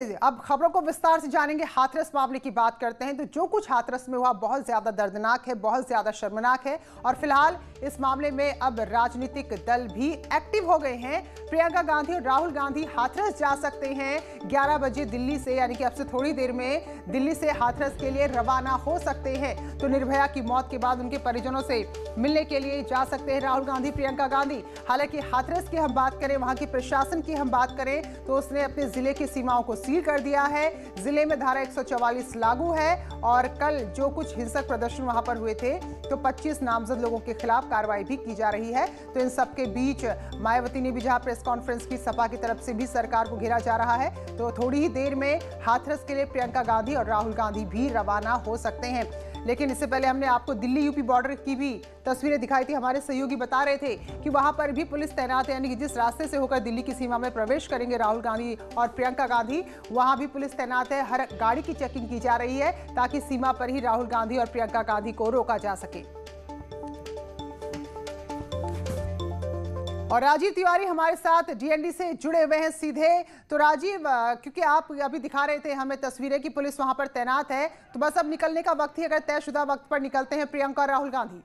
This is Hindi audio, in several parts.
अब खबरों को विस्तार से जानेंगे। हाथरस मामले की बात करते हैं तो जो कुछ हाथरस में हुआ बहुत ज्यादा दर्दनाक है, बहुत ज्यादा शर्मनाक है। और फिलहाल इस मामले में अब राजनीतिक दल भी एक्टिव हो गए हैं। प्रियंका गांधी और राहुल गांधी हाथरस जा सकते हैं 11 बजे दिल्ली से, यानी कि अब से थोड़ी देर में दिल्ली से हाथरस के लिए रवाना हो सकते हैं। तो निर्भया की मौत के बाद उनके परिजनों से मिलने के लिए जा सकते हैं राहुल गांधी, प्रियंका गांधी। हालांकि हाथरस की हम बात करें, वहां के प्रशासन की हम बात करें तो उसने अपने जिले की सीमाओं को सील कर दिया है। जिले में धारा 144 लागू है और कल जो कुछ हिंसक प्रदर्शन वहां पर हुए थे तो 25 नामजद लोगों के खिलाफ कार्रवाई भी की जा रही है। तो इन सब के बीच मायावती ने भी जहां प्रेस कॉन्फ्रेंस की, सपा की तरफ से भी सरकार को घेरा जा रहा है। तो थोड़ी ही देर में हाथरस के लिए प्रियंका गांधी और राहुल गांधी भी रवाना हो सकते हैं। लेकिन इससे पहले हमने आपको दिल्ली यूपी बॉर्डर की भी तस्वीरें दिखाई थी। हमारे सहयोगी बता रहे थे कि वहां पर भी पुलिस तैनात है, यानी कि जिस रास्ते से होकर दिल्ली की सीमा में प्रवेश करेंगे राहुल गांधी और प्रियंका गांधी, वहां भी पुलिस तैनात है। हर गाड़ी की चेकिंग की जा रही है ताकि सीमा पर ही राहुल गांधी और प्रियंका गांधी को रोका जा सके। और राजीव तिवारी हमारे साथ डीएनडी से जुड़े हुए हैं सीधे। तो राजीव, क्योंकि आप अभी दिखा रहे थे हमें तस्वीरें कि पुलिस वहां पर तैनात है, तो बस अब निकलने का वक्त ही, अगर तयशुदा वक्त पर निकलते हैं प्रियंका और राहुल गांधी।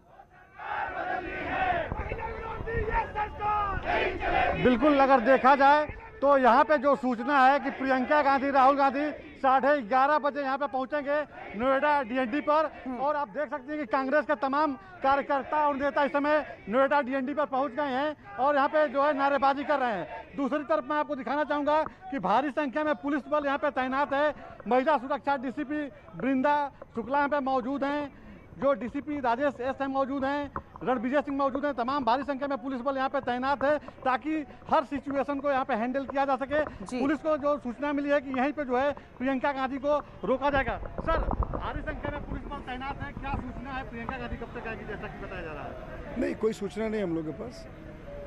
बिल्कुल, अगर देखा जाए तो यहाँ पे जो सूचना है कि प्रियंका गांधी, राहुल गांधी 11:30 बजे यहाँ पे पहुंचेंगे नोएडा डीएनडी पर। और आप देख सकते हैं कि कांग्रेस के तमाम कार्यकर्ता और नेता इस समय नोएडा डीएनडी पर पहुंच गए हैं और यहाँ पे जो है नारेबाजी कर रहे हैं। दूसरी तरफ मैं आपको दिखाना चाहूँगा कि भारी संख्या में पुलिस बल यहाँ पे तैनात है। महिला सुरक्षा डीसीपी बृंदा शुक्ला यहाँ पे मौजूद हैं, जो डीसीपी राजेश एस एम मौजूद हैं, रणविजय सिंह मौजूद हैं। तमाम भारी संख्या में पुलिस बल यहाँ पे तैनात है ताकि हर सिचुएशन को यहाँ पे हैंडल किया जा सके। पुलिस को जो सूचना मिली है कि यहीं पे जो है प्रियंका गांधी को रोका जाएगा। सर, भारी संख्या में पुलिस बल तैनात है, क्या सूचना है? प्रियंका गांधी कब तक आएगी जैसा कि बताया जा रहा है? नहीं, कोई सूचना नहीं हम लोग के पास।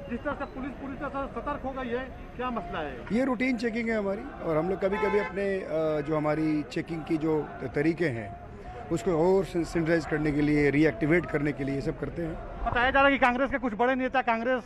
जिस तरह से पुलिस पूरी तरह से सतर्क हो गई है, क्या मसला है? ये रूटीन चेकिंग है हमारी, और हम लोग कभी कभी अपने जो हमारी चेकिंग की जो तरीके हैं उसको और सेंट्रलाइज करने के लिए, रीएक्टिवेट करने के लिए ये सब करते हैं। बताया जा रहा है कि कांग्रेस के कुछ बड़े नेता, कांग्रेस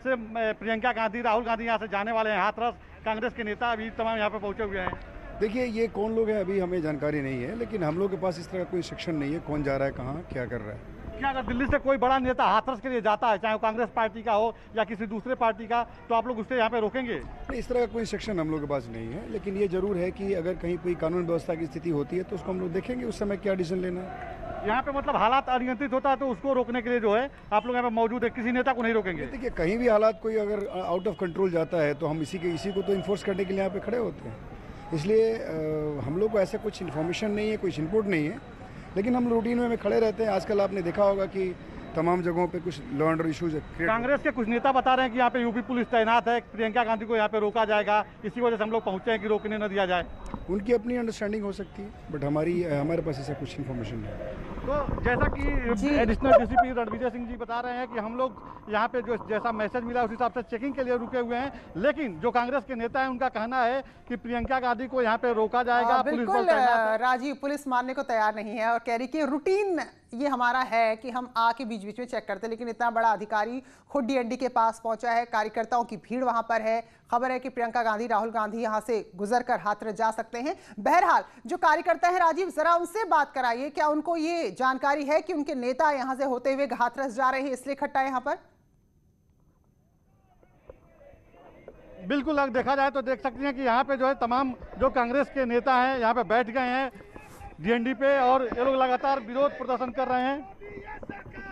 से प्रियंका गांधी, राहुल गांधी यहाँ से जाने वाले हैं हाथरस। कांग्रेस के नेता अभी तमाम यहाँ पे पहुंचे हुए हैं। देखिए, ये कौन लोग हैं अभी हमें जानकारी नहीं है, लेकिन हम लोग के पास इस तरह का कोई सेक्शन नहीं है कौन जा रहा है, कहाँ क्या कर रहा है। क्या अगर दिल्ली से कोई बड़ा नेता हाथरस के लिए जाता है, चाहे वो कांग्रेस पार्टी का हो या किसी दूसरे पार्टी का, तो आप लोग उससे यहाँ पे रोकेंगे? नहीं, इस तरह का कोई सेक्शन हम लोग के पास नहीं है, लेकिन ये जरूर है कि अगर कहीं कोई कानून व्यवस्था की स्थिति होती है तो उसको हम लोग देखेंगे उस समय क्या डिसीजन लेना है। यहाँ पे मतलब हालात अनियंत्रित होता है तो उसको रोकने के लिए जो है आप लोग यहाँ पे मौजूद है, किसी नेता को नहीं रोकेंगे? देखिए, कहीं भी हालात कोई अगर आउट ऑफ कंट्रोल जाता है तो हम इसी को तो इन्फोर्स करने के लिए यहाँ पे खड़े होते हैं। इसलिए हम लोग को ऐसा कुछ इन्फॉर्मेशन नहीं है, कुछ इनपुट नहीं है, लेकिन हम रूटीन में खड़े रहते हैं। आजकल आपने देखा होगा कि तमाम जगहों पे कुछ लॉ एंड ऑर्डर इश्यूज है। कांग्रेस के कुछ नेता बता रहे हैं कि यहाँ पे यूपी पुलिस तैनात है, प्रियंका गांधी को यहाँ पे रोका जाएगा, इसी वजह से हम लोग पहुंचे हैं कि रोकने न दिया जाए। उनकी अपनी अंडरस्टैंडिंग हो सकती है, बट हमारे पास ऐसा कुछ इन्फॉर्मेशन नहीं है। तो जैसा कि एडिशनल डीसीपी रणविजय सिंह जी बता रहे हैं कि हम लोग यहाँ पे जो जैसा मैसेज मिला उस हिसाब से चेकिंग के लिए रुके हुए हैं, लेकिन जो कांग्रेस के नेता हैं उनका कहना है कि प्रियंका गांधी को यहाँ पे रोका जाएगा। बिल्कुल राजीव, पुलिस मानने को तैयार नहीं है और कह रही कि रूटीन ये हमारा है कि हम आके बीच बीच में चेक करते हैं, लेकिन इतना बड़ा अधिकारी खुद डीएनडी के पास पहुंचा है, कार्यकर्ताओं की भीड़ वहां पर है। खबर है कि प्रियंका गांधी, राहुल गांधी यहां से गुजरकर हाथरस जा सकते हैं। बहरहाल जो कार्यकर्ता है राजीव, जरा उनसे बात कराइए, क्या उनको ये जानकारी है कि उनके नेता यहां से होते हुए हाथरस जा रहे हैं इसलिए इकट्ठा है यहाँ पर? बिल्कुल, अगर देखा जाए तो देख सकते हैं कि यहाँ पे जो है तमाम जो कांग्रेस के नेता हैं यहाँ पे बैठ गए हैं डीएनडी पे और ये लोग लगातार विरोध प्रदर्शन कर रहे हैं।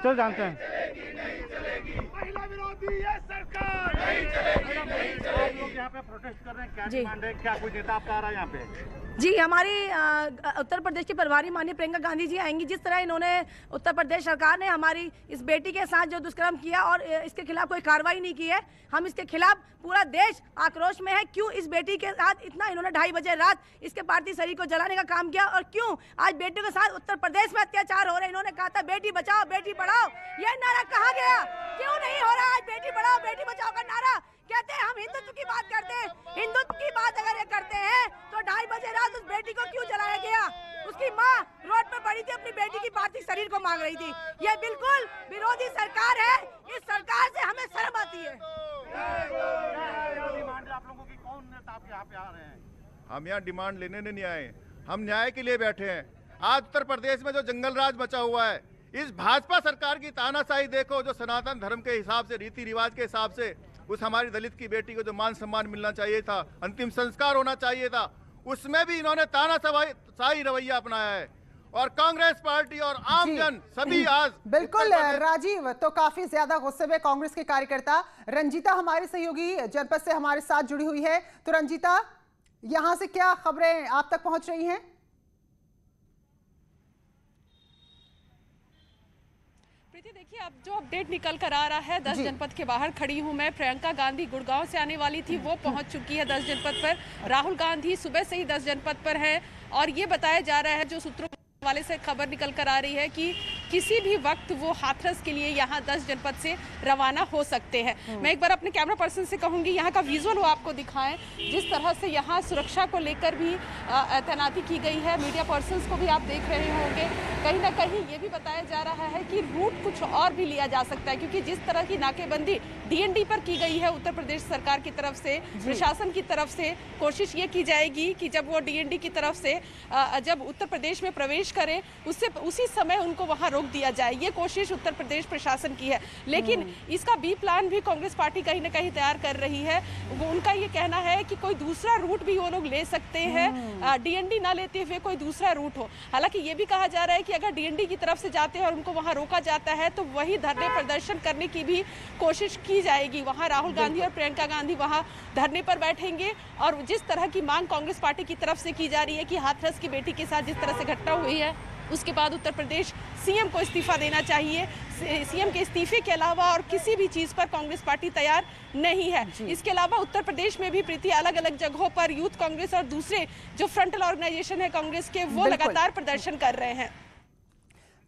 चल जानते हैं। महिला विरोधी ये सरकार नहीं चलेगी, नहीं चलेगी। लोग यहाँ पे प्रोटेस्ट कर रहे हैं, क्या डिमांड है? क्या कोई नेता आपका आ रहा है यहाँ पे? जी, हमारी उत्तर प्रदेश की प्रभारी माननीय प्रियंका गांधी जी आएंगी। जिस तरह इन्होंने उत्तर प्रदेश सरकार ने हमारी इस बेटी के साथ जो दुष्कर्म किया और इसके खिलाफ कोई कार्रवाई नहीं की है, हम इसके खिलाफ, पूरा देश आक्रोश में है। क्यों इस बेटी के साथ इतना इन्होंने 2:30 बजे रात इसके पार्थिव शरीर को जलाने का काम किया, और क्यों आज बेटियों के साथ उत्तर प्रदेश में अत्याचार हो रहे हैं? इन्होंने कहा था बेटी बचाओ बेटी पढ़ाओ, ये नारा कहाँ गया? क्यों नहीं हो रहा आज बेटी पढ़ाओ बेटी बचाओ का नारा? कहते हैं हम हिंदुत्व की बात करते हैं, हिंदुत्व की बात अगर ये करते हैं तो 2:30 बजे रात उस बेटी को क्यों जलाया गया? उसकी माँ रोड पे पड़ी थी, अपनी बेटी की पार्थिव शरीर को मांग रही थी। ये बिल्कुल विरोधी सरकार है, इस सरकार से हमें शर्म आती है। आप लोगों की कौन नेता आपके यहाँ पे आ रहे हैं? हम यहाँ डिमांड लेने नहीं आए, हम न्याय के लिए बैठे हैं। आज उत्तर प्रदेश में जो जंगल राज मचा हुआ है, इस भाजपा सरकार की तानाशाही देखो, जो सनातन धर्म के हिसाब से, रीति रिवाज के हिसाब से उस हमारी दलित की बेटी को जो मान सम्मान मिलना चाहिए था, अंतिम संस्कार होना चाहिए था, उसमें भी इन्होंने तानाशाही रवैया अपनाया है। और कांग्रेस पार्टी और आमजन सभी आज बिल्कुल राजीव, तो काफी ज्यादा गुस्से में कांग्रेस के कार्यकर्ता। रंजीता हमारी सहयोगी जनपद से हमारे साथ जुड़ी हुई है, तो रंजीता यहां से क्या खबरें आप तक पहुंच रही हैं? देखिए, अब जो अपडेट निकल कर आ रहा है, 10 जनपद के बाहर खड़ी हूं मैं। प्रियंका गांधी गुड़गांव से आने वाली थी, वो पहुंच चुकी है 10 जनपद पर। राहुल गांधी सुबह से ही 10 जनपद पर है और ये बताया जा रहा है, जो सूत्रों वाले से खबर निकल कर आ रही है कि किसी भी वक्त वो हाथरस के लिए यहाँ 10 जनपद से रवाना हो सकते हैं। मैं एक बार अपने कैमरा पर्सन से कहूँगी यहाँ का विजुअल वो आपको दिखाएं, जिस तरह से यहाँ सुरक्षा को लेकर भी तैनाती की गई है। मीडिया पर्सन्स को भी आप देख रहे होंगे। कहीं ना कहीं ये भी बताया जा रहा है कि रूट कुछ और भी लिया जा सकता है, क्योंकि जिस तरह की नाकेबंदी DND पर की गई है उत्तर प्रदेश सरकार की तरफ से, प्रशासन की तरफ से, कोशिश ये की जाएगी कि जब वो DND की तरफ से जब उत्तर प्रदेश में प्रवेश करें, उससे उसी समय उनको वहाँ रोक दिया जाए। ये कोशिश उत्तर प्रदेश प्रशासन की है, लेकिन इसका बी प्लान भी कांग्रेस पार्टी कहीं ना कहीं तैयार कर रही है। वो उनका ये कहना है कि कोई दूसरा रूट भी वो लोग ले सकते हैं, DND ना लेते हुए कोई दूसरा रूट हो। हालांकि ये भी कहा जा रहा है कि अगर DND की तरफ से जाते हैं और उनको वहाँ रोका जाता है तो वही धरने प्रदर्शन करने की भी कोशिश की जाएगी। वहाँ राहुल गांधी और प्रियंका गांधी वहाँ धरने पर बैठेंगे और जिस तरह की मांग कांग्रेस पार्टी की तरफ से की जा रही है कि हाथरस की बेटी के साथ जिस तरह से घटना हुई है, उसके बाद उत्तर प्रदेश CM को इस्तीफा देना चाहिए। CM के इस्तीफे के अलावा और किसी भी चीज पर कांग्रेस पार्टी तैयार नहीं है। इसके अलावा उत्तर प्रदेश में भी प्रीति अलग अलग जगहों पर यूथ कांग्रेस और दूसरे जो फ्रंटल ऑर्गेनाइजेशन है कांग्रेस के, वो लगातार प्रदर्शन कर रहे हैं।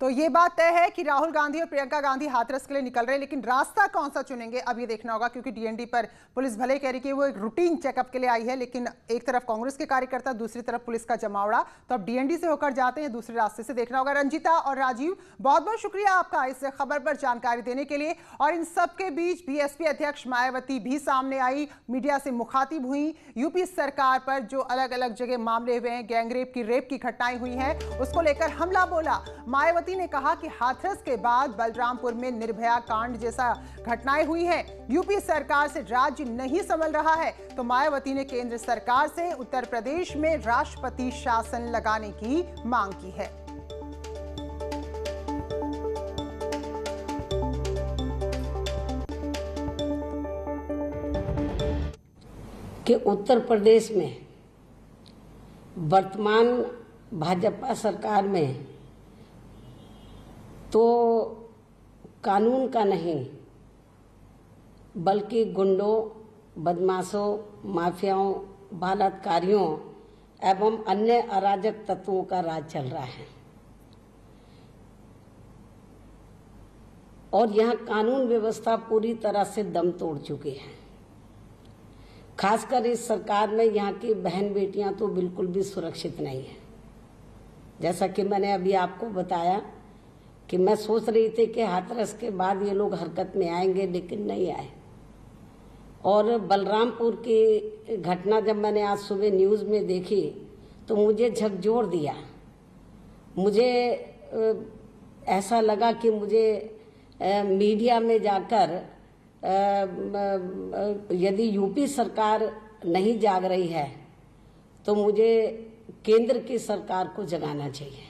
तो ये बात तय है कि राहुल गांधी और प्रियंका गांधी हाथरस के लिए निकल रहे हैं, लेकिन रास्ता कौन सा चुनेंगे अब ये देखना होगा, क्योंकि DND पर पुलिस भले कह रही कि वो एक रूटीन चेकअप के लिए आई है, लेकिन एक तरफ कांग्रेस के कार्यकर्ता, दूसरी तरफ पुलिस का जमावड़ा, तो अब DND से होकर जाते हैं, दूसरे रास्ते से देखना होगा। रंजीता और राजीव, बहुत बहुत शुक्रिया आपका इस खबर पर जानकारी देने के लिए। और इन सब के बीच BSP अध्यक्ष मायावती भी सामने आई, मीडिया से मुखातिब हुई। यूपी सरकार पर जो अलग अलग जगह मामले हुए हैं, गैंगरेप की, रेप की घटनाएं हुई हैं, उसको लेकर हमला बोला। मायावती ने कहा कि हाथरस के बाद बलरामपुर में निर्भया कांड जैसा घटनाएं हुई हैं, यूपी सरकार से राज्य नहीं संभल रहा है। तो मायावती ने केंद्र सरकार से उत्तर प्रदेश में राष्ट्रपति शासन लगाने की मांग की है। कि उत्तर प्रदेश में वर्तमान भाजपा सरकार में तो कानून का नहीं बल्कि गुंडों, बदमाशों, माफियाओं, बलात्कारियों एवं अन्य अराजक तत्वों का राज चल रहा है और यहाँ कानून व्यवस्था पूरी तरह से दम तोड़ चुकी है। खासकर इस सरकार में यहाँ की बहन बेटियां तो बिल्कुल भी सुरक्षित नहीं है। जैसा कि मैंने अभी आपको बताया कि मैं सोच रही थी कि हाथरस के बाद ये लोग हरकत में आएंगे, लेकिन नहीं आए। और बलरामपुर की घटना जब मैंने आज सुबह न्यूज़ में देखी तो मुझे झकझोर दिया। मुझे ऐसा लगा कि मुझे मीडिया में जाकर यदि यूपी सरकार नहीं जाग रही है तो मुझे केंद्र की सरकार को जगाना चाहिए।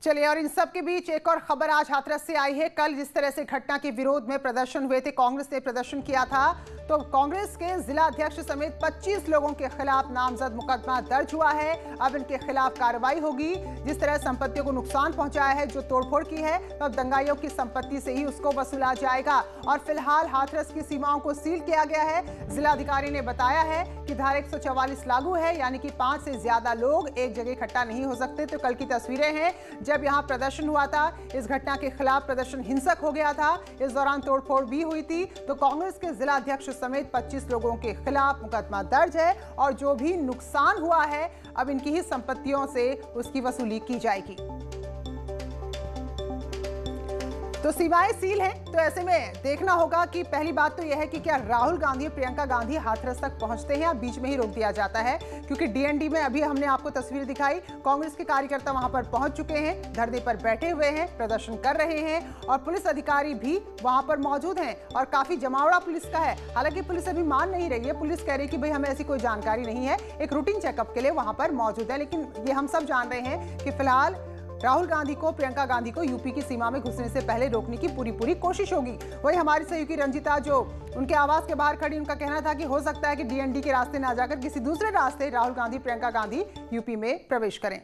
चलिए, और इन सब के बीच एक और खबर आज हाथरस से आई है। कल जिस तरह से घटना के विरोध में प्रदर्शन हुए थे, कांग्रेस ने प्रदर्शन किया था, तो कांग्रेस के जिला अध्यक्ष समेत 25 लोगों के खिलाफ नामजद मुकदमा दर्ज हुआ है। अब इनके खिलाफ कार्रवाई होगी। जिस तरह संपत्तियों को नुकसान पहुंचाया है, जो तोड़फोड़ की है, तो अब दंगाइयों की संपत्ति से ही उसको वसूला जाएगा। और फिलहाल हाथरस की सीमाओं को सील किया गया है। जिलाधिकारी ने बताया है कि धारा 144 लागू है, यानी कि 5 से ज्यादा लोग एक जगह इकट्ठा नहीं हो सकते। तो कल की तस्वीरें हैं जब यहाँ प्रदर्शन हुआ था। इस घटना के खिलाफ प्रदर्शन हिंसक हो गया था। इस दौरान तोड़फोड़ भी हुई थी। तो कांग्रेस के जिला अध्यक्ष समेत 25 लोगों के खिलाफ मुकदमा दर्ज है और जो भी नुकसान हुआ है अब इनकी ही संपत्तियों से उसकी वसूली की जाएगी। तो सीमाएं सील हैं, तो ऐसे में देखना होगा कि पहली बात तो यह है कि क्या राहुल गांधी और प्रियंका गांधी हाथरस तक पहुंचते हैं या बीच में ही रोक दिया जाता है, क्योंकि डीएनडी में अभी हमने आपको तस्वीर दिखाई, कांग्रेस के कार्यकर्ता वहां पर पहुंच चुके हैं, धरने पर बैठे हुए हैं, प्रदर्शन कर रहे हैं और पुलिस अधिकारी भी वहां पर मौजूद हैं और काफी जमावड़ा पुलिस का है। हालांकि पुलिस अभी मान नहीं रही है, पुलिस कह रही है कि भाई हमें ऐसी कोई जानकारी नहीं है, एक रूटीन चेकअप के लिए वहां पर मौजूद है। लेकिन ये हम सब जान रहे हैं कि फिलहाल राहुल गांधी को, प्रियंका गांधी को यूपी की सीमा में घुसने से पहले रोकने की पूरी कोशिश होगी। वही हमारी सहयोगी रंजिता जो उनके आवास के बाहर खड़ी, उनका कहना था कि हो सकता है कि डीएनडी के रास्ते ना जाकर किसी दूसरे रास्ते राहुल गांधी, प्रियंका गांधी यूपी में प्रवेश करें।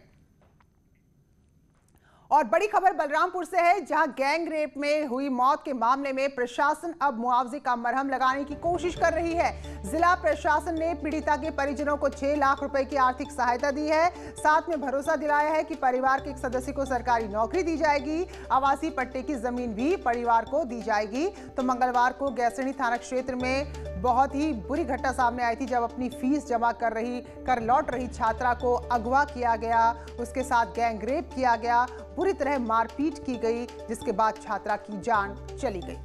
और बड़ी खबर बलरामपुर से है, जहां गैंग रेप में हुई मौत के मामले में प्रशासन अब मुआवजे का मरहम लगाने की कोशिश कर रही है। जिला प्रशासन ने पीड़िता के परिजनों को 6 लाख रुपए की आर्थिक सहायता दी है। साथ में भरोसा दिलाया है कि परिवार के एक सदस्य को सरकारी नौकरी दी जाएगी, आवासीय पट्टे की जमीन भी परिवार को दी जाएगी। तो मंगलवार को गैसरनी थाना क्षेत्र में बहुत ही बुरी घटना सामने आई थी, जब अपनी फीस जमा कर लौट रही छात्रा को अगवा किया गया, उसके साथ गैंग रेप किया गया, पूरी तरह मारपीट की गई, जिसके बाद छात्रा की जान चली गई।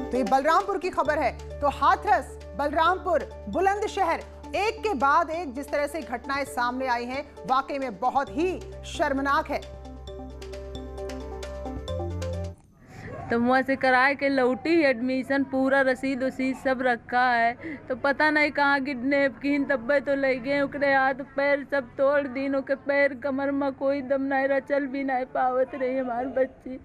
तो ये बलरामपुर की खबर है। तो हाथरस, बलरामपुर, बुलंदशहर, एक के बाद एक जिस तरह से घटनाएं सामने आई हैं, वाकई में बहुत ही शर्मनाक है। तो वहाँ से कराए के लौटी, एडमिशन पूरा रसीद वसीद सब रखा है, तो पता नहीं कहाँ किडनैप की, तब्बे तो ले गए, ओकरे हाथ पैर सब तोड़ दीन, ओके पैर कमर में कोई दम नहीं रहा, चल भी नहीं पावत रही हमारे बच्ची।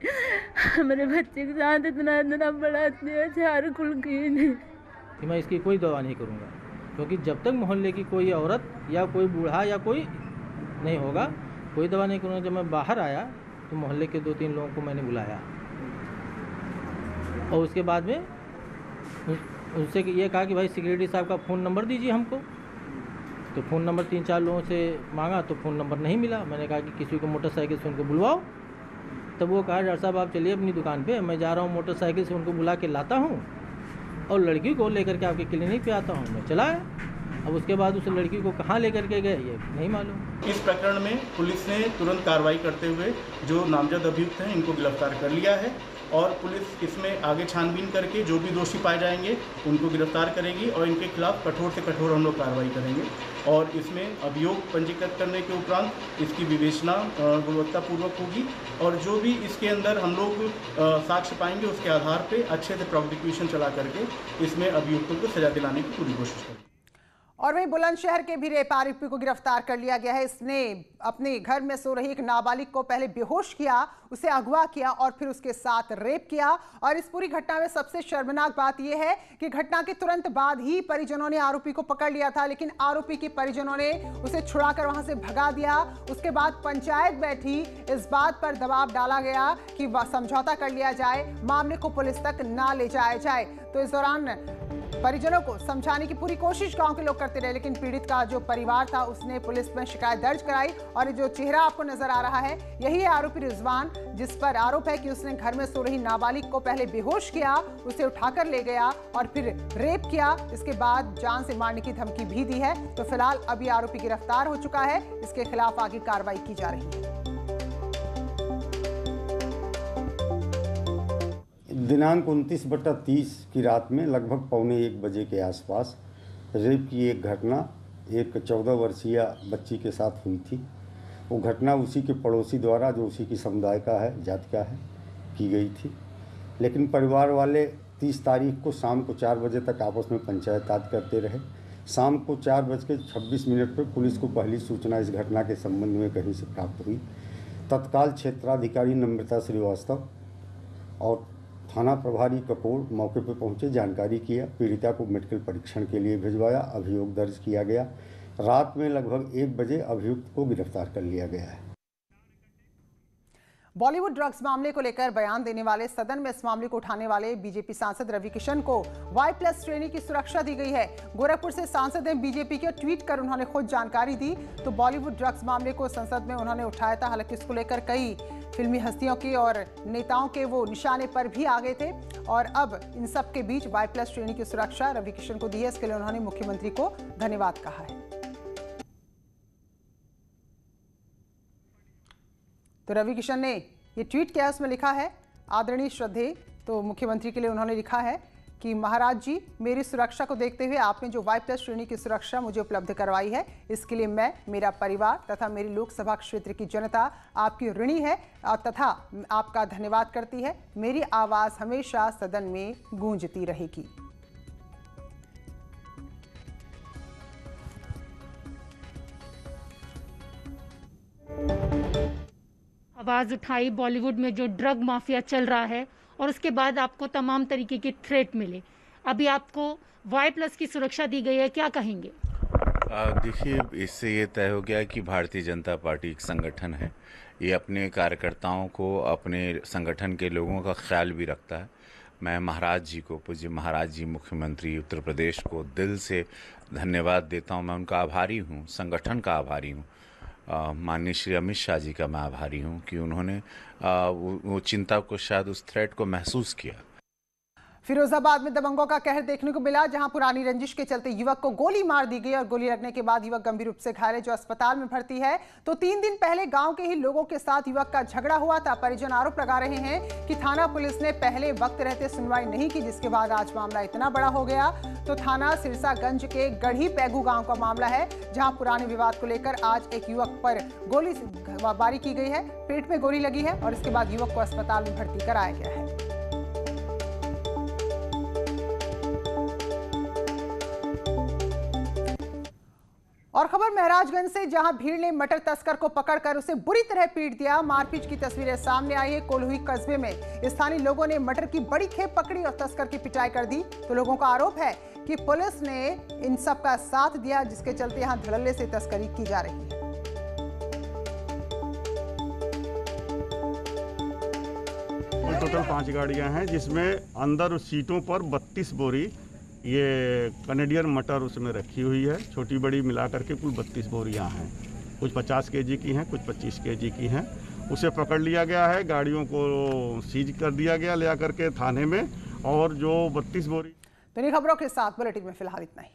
हमारे बच्चे के साथ इतना बड़ा अत्याचार खुल की नहीं। मैं इसकी कोई दवा नहीं करूँगा, क्योंकि जब तक मोहल्ले की कोई औरत या कोई बूढ़ा या कोई नहीं होगा, कोई दवा नहीं करूँगा। जब मैं बाहर आया तो मोहल्ले के 2-3 लोगों को मैंने बुलाया और उसके बाद में उनसे ये कहा कि भाई सिक्योरिटी साहब का फ़ोन नंबर दीजिए हमको। तो फ़ोन नंबर 3-4 लोगों से मांगा तो फ़ोन नंबर नहीं मिला। मैंने कहा कि किसी को मोटरसाइकिल से उनको बुलवाओ। तब वो कहा डॉक्टर साहब आप चलिए अपनी दुकान पे, मैं जा रहा हूँ मोटरसाइकिल से उनको बुला के लाता हूँ और लड़की को लेकर के आपके क्लिनिक पे आता हूँ। मैं चला आया। अब उसके बाद उस लड़की को कहाँ लेकर के गए ये नहीं मालूम। इस प्रकरण में पुलिस ने तुरंत कार्रवाई करते हुए जो नामजद अभियुक्त हैं इनको गिरफ्तार कर लिया है और पुलिस इसमें आगे छानबीन करके जो भी दोषी पाए जाएंगे उनको गिरफ्तार करेगी और इनके खिलाफ कठोर से कठोर हम लोग कार्रवाई करेंगे। और इसमें अभियोग पंजीकृत करने के उपरांत इसकी विवेचना गुणवत्तापूर्वक होगी और जो भी इसके अंदर हम लोग साक्ष्य पाएंगे उसके आधार पर अच्छे से प्रोसिक्यूशन चला करके इसमें अभियुक्तों को सजा दिलाने की पूरी कोशिश करेंगे। और वहीं बुलंदशहर के भी रेप आरोपी को गिरफ्तार कर लिया गया है। इसने अपने घर में सो रही एक नाबालिग को पहले बेहोश किया, उसे अगवा किया और फिर उसके साथ रेप किया। और इस पूरी घटना में सबसे शर्मनाक बात यह है कि घटना के तुरंत बाद ही परिजनों ने आरोपी को पकड़ लिया था, लेकिन आरोपी के परिजनों ने उसे छुड़ाकर वहां से भगा दिया। उसके बाद पंचायत बैठी, इस बात पर दबाव डाला गया कि समझौता कर लिया जाए, मामले को पुलिस तक ना ले जाया जाए। तो इस दौरान परिजनों को समझाने की पूरी कोशिश गांव के लोग करते रहे, लेकिन पीड़ित का जो परिवार था उसने पुलिस में शिकायत दर्ज कराई। और जो चेहरा आपको नजर आ रहा है यही है आरोपी रिजवान, जिस पर आरोप है कि उसने घर में सो रही नाबालिग को पहले बेहोश किया, उसे उठाकर ले गया और फिर रेप किया। इसके बाद जान से मारने की धमकी भी दी है। तो फिलहाल अभी आरोपी गिरफ्तार हो चुका है, इसके खिलाफ आगे कार्रवाई की जा रही है। दिनांक 29/30 की रात में लगभग 12:45 बजे के आसपास रेप की एक घटना एक 14 वर्षीय बच्ची के साथ हुई थी। वो घटना उसी के पड़ोसी द्वारा, जो उसी की समुदाय का है, जाति का है, की गई थी। लेकिन परिवार वाले 30 तारीख को शाम को 4 बजे तक आपस में पंचायतात करते रहे। शाम को 4:26 पर पुलिस को पहली सूचना इस घटना के संबंध में कहीं से प्राप्त हुई। तत्काल क्षेत्राधिकारी नम्रता श्रीवास्तव और थाना प्रभारी कपूर मौके पर पहुंचे, जानकारी किया, पीड़िता को मेडिकल परीक्षण के लिए भिजवाया, अभियोग दर्ज किया गया। रात में लगभग 1 बजे अभियुक्त को गिरफ्तार कर लिया गया है। बॉलीवुड ड्रग्स मामले को लेकर बयान देने वाले, सदन में इस मामले को उठाने वाले बीजेपी सांसद रवि किशन को Y+ श्रेणी की सुरक्षा दी गई है। गोरखपुर से सांसद ने बीजेपी के ट्वीट कर उन्होंने खुद जानकारी दी। तो बॉलीवुड ड्रग्स मामले को संसद में उन्होंने उठाया था। हालांकि इसको लेकर कई फिल्मी हस्तियों के और नेताओं के वो निशाने पर भी आ गए थे और अब इन सब के बीच Y+ श्रेणी की सुरक्षा रवि किशन को दी है। इसके लिए उन्होंने मुख्यमंत्री को धन्यवाद कहा है। तो रवि किशन ने ये ट्वीट किया, उसमें लिखा है, आदरणीय श्रद्धेय, तो मुख्यमंत्री के लिए उन्होंने लिखा है कि महाराज जी, मेरी सुरक्षा को देखते हुए आपने जो Y+ श्रेणी की सुरक्षा मुझे उपलब्ध करवाई है, इसके लिए मैं, मेरा परिवार तथा मेरी लोकसभा क्षेत्र की जनता आपकी ऋणी है तथा आपका धन्यवाद करती है। मेरी आवाज़ हमेशा सदन में गूंजती रहेगी। आवाज़ उठाई बॉलीवुड में जो ड्रग माफिया चल रहा है, और उसके बाद आपको तमाम तरीके की थ्रेट मिले। अभी आपको Y+ की सुरक्षा दी गई है, क्या कहेंगे? देखिए, इससे ये तय हो गया कि भारतीय जनता पार्टी एक संगठन है। ये अपने कार्यकर्ताओं को, अपने संगठन के लोगों का ख्याल भी रखता है। मैं महाराज जी को, पूज्य महाराज जी मुख्यमंत्री उत्तर प्रदेश को दिल से धन्यवाद देता हूँ। मैं उनका आभारी हूँ, संगठन का आभारी हूँ। माननीय श्री अमित शाह जी का मैं आभारी हूँ कि उन्होंने वो चिंता को, शायद उस थ्रेट को महसूस किया। फिरोजाबाद में दबंगों का कहर देखने को मिला, जहां पुरानी रंजिश के चलते युवक को गोली मार दी गई और गोली लगने के बाद युवक गंभीर रूप से घायल है, जो अस्पताल में भर्ती है। तो 3 दिन पहले गांव के ही लोगों के साथ युवक का झगड़ा हुआ था। परिजन आरोप लगा रहे हैं कि थाना पुलिस ने पहले वक्त रहते सुनवाई नहीं की, जिसके बाद आज मामला इतना बड़ा हो गया। तो थाना सिरसागंज के गढ़ी पैगू गाँव का मामला है, जहाँ पुराने विवाद को लेकर आज एक युवक पर गोलीबारी की गई है, पेट में गोली लगी है और इसके बाद युवक को अस्पताल में भर्ती कराया गया है। और खबर महराजगंज से, जहां भीड़ ने मटर तस्कर को पकड़कर उसे बुरी तरह पीट दिया। मारपीट की तस्वीरें सामने आई है। कोल्हुई कस्बे में स्थानीय लोगों ने मटर की बड़ी खेप पकड़ी और तस्कर की पिटाई कर दी। तो लोगों का आरोप है कि पुलिस ने इन सब का साथ दिया, जिसके चलते यहां धड़ल्ले से तस्करी की जा रही है। टोटल 5 गाड़ियां हैं, जिसमें अंदर सीटों पर 32 बोरी ये कनेडियन मटर उसमें रखी हुई है। छोटी बड़ी मिला करके कुल 32 बोरियां हैं। कुछ 50 केजी की हैं, कुछ 25 केजी की हैं। उसे पकड़ लिया गया है, गाड़ियों को सीज कर दिया गया ले करके थाने में। और जो 32 बोरी। तो इन खबरों के साथ बुलेटिन में फिलहाल इतना ही।